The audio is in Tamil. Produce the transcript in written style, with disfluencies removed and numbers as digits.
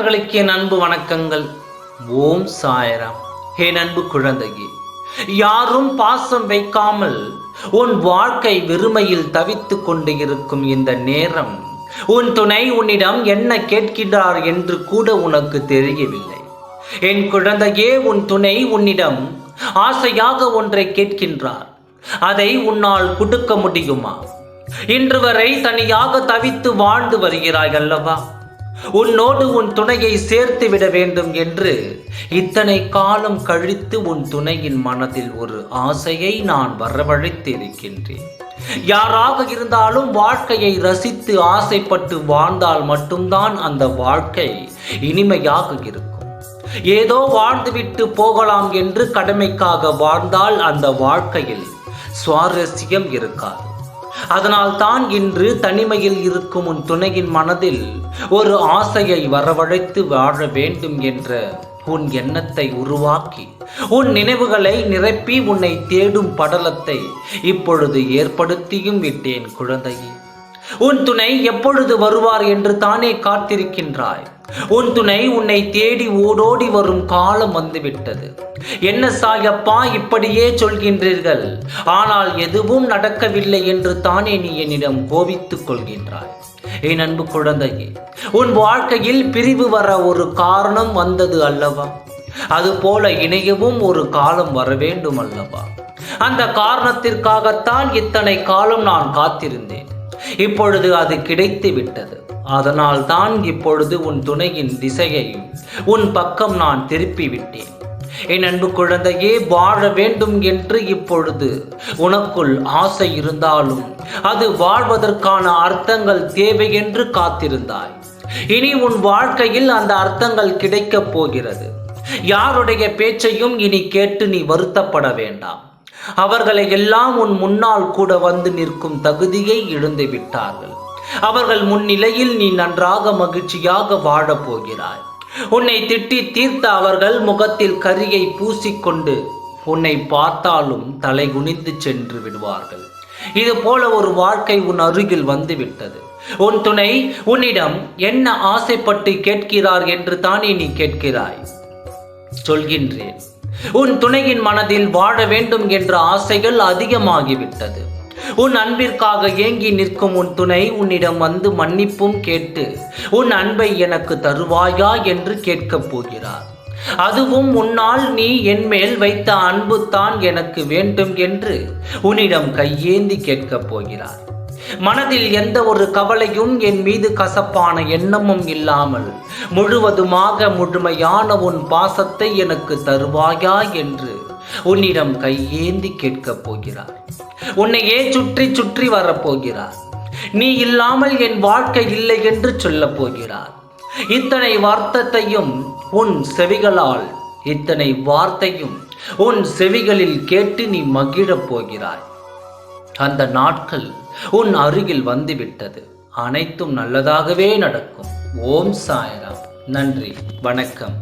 நண்பர்களுக்கு என் அன்பு வணக்கங்கள். ஓம் சாய்ராம். என் அன்பு குழந்தையே, யாரும் பாசம் வைக்காமல் உன் வாழ்க்கை வெறுமையில் தவித்து கொண்டு இருக்கும் இந்த நேரம், உன் துணை உன்னிடம் என்ன கேட்கிறார் என்று கூட உனக்கு தெரியவில்லை. என் குழந்தையே, உன் துணை உன்னிடம் ஆசையாக ஒன்றை கேட்கின்றார். அதை உன்னால் கொடுக்க முடியுமா? இன்று வரை தனியாக தவித்து வாழ்ந்து வருகிறாய் அல்லவா? உன்னோடு உன் துணையை சேர்த்து விட வேண்டும் என்று இத்தனை காலம் கழித்து உன் துணையின் மனதில் ஒரு ஆசையை நான் வரவழைத்து இருக்கின்றேன். யாராக இருந்தாலும் வாழ்க்கையை ரசித்து ஆசைப்பட்டு வாழ்ந்தால் மட்டும்தான் அந்த வாழ்க்கை இனிமையாக இருக்கும். ஏதோ வாழ்ந்துவிட்டு போகலாம் என்று கடமைக்காக வாழ்ந்தால் அந்த வாழ்க்கையில் சுவாரஸ்யம் இருக்காது. அதனால் தான் இன்று தனிமையில் இருக்கும் உன் துணையின் மனதில் ஒரு ஆசையை வரவழைத்து வாழ வேண்டும் என்ற உன் எண்ணத்தை உருவாக்கி உன் நினைவுகளை நிரப்பி உன்னை தேடும் படலத்தை இப்பொழுது ஏற்படுத்தியும் விட்டேன் குழந்தையே. உன் துணை எப்பொழுது வருவார் என்று தானே காத்திருக்கின்றாய். உன் துணை உன்னை தேடி ஓடோடி வரும் காலம் வந்துவிட்டது. என்ன சாயப்பா இப்படியே சொல்கின்றீர்கள், ஆனால் எதுவும் நடக்கவில்லை என்று தானே நீ என்னிடம் கோபித்துக் கொள்கின்றாய். என் அன்பு குழந்தையே, உன் வாழ்க்கையில் பிரிவு வர ஒரு காரணம் வந்தது அல்லவா? அதுபோல இணையவும் ஒரு காலம் வர வேண்டும் அல்லவா? அந்த காரணத்திற்காகத்தான் இத்தனை காலம் நான் காத்திருந்தேன். இப்பொழுது அது கிடைத்து விட்டது. அதனால் தான் இப்பொழுது உன் துணையின் திசையை உன் பக்கம் நான் திருப்பி விட்டேன். என் அன்பு குழந்தையே, வாழ வேண்டும் என்று இப்பொழுது உனக்குள் ஆசை இருந்தாலும் அது வாழ்வதற்கான அர்த்தங்கள் தேவை என்று காத்திருந்தாய். இனி உன் வாழ்க்கையில் அந்த அர்த்தங்கள் கிடைக்கப் போகிறது. யாருடைய பேச்சையும் இனி கேட்டு நீ வருத்தப்பட வேண்டாம். அவர்களை எல்லாம் உன் முன்னால் கூட வந்து நிற்கும் தகுதியை இழந்து விட்டார்கள். அவர்கள் முன்னிலையில் நீ நன்றாக மகிழ்ச்சியாக வாழப் போகிறாய். உன்னை திட்டி தீர்த்த அவர்கள் முகத்தில் கரியை பூசிக்கொண்டு உன்னை பார்த்தாலும் தலை குனிந்து சென்று விடுவார்கள். இது போல ஒரு வாழ்க்கை உன் அருகில் வந்து விட்டது. உன் துணை உன்னிடம் என்ன ஆசைப்பட்டு கேட்கிறார் என்று தானே நீ கேட்கிறாய். சொல்கின்றேன், உன் துணையின் மனதில் வாழ வேண்டும் என்ற ஆசைகள் அதிகமாகிவிட்டது. உன் அன்பிற்காக ஏங்கி நிற்கும் உன் துணை உன்னிடம் வந்து மன்னிப்பும் கேட்டு உன் அன்பை எனக்கு தருவாயா என்று கேட்கப் போகிறார். அதுவும் உன்னால் நீ என் மேல் வைத்த அன்பு தான் எனக்கு வேண்டும் என்று உன்னிடம் கையேந்தி கேட்கப் போகிறார். மனதில் எந்த ஒரு கவலையும் என் மீது கசப்பான எண்ணமும் இல்லாமல் முழுவதுமாக முழுமையான உன் பாசத்தை எனக்கு தருவாயா என்று உன்னிடம் கையேந்தி கேட்கப் போகிறார். உன்னையே சுற்றி சுற்றி வரப்போகிறார். நீ இல்லாமல் என் வாழ்க்கை இல்லை என்று சொல்லப் போகிறார். இத்தனை வார்த்தையும் உன் செவிகளால் இத்தனை வார்த்தையும் உன் செவிகளில் கேட்டு நீ மகிழப் போகிறாய். அந்த நாட்கள் உன் அருகில் வந்துவிட்டது. அனைத்தும் நல்லதாகவே நடக்கும். ஓம் சாய்ராம். நன்றி, வணக்கம்.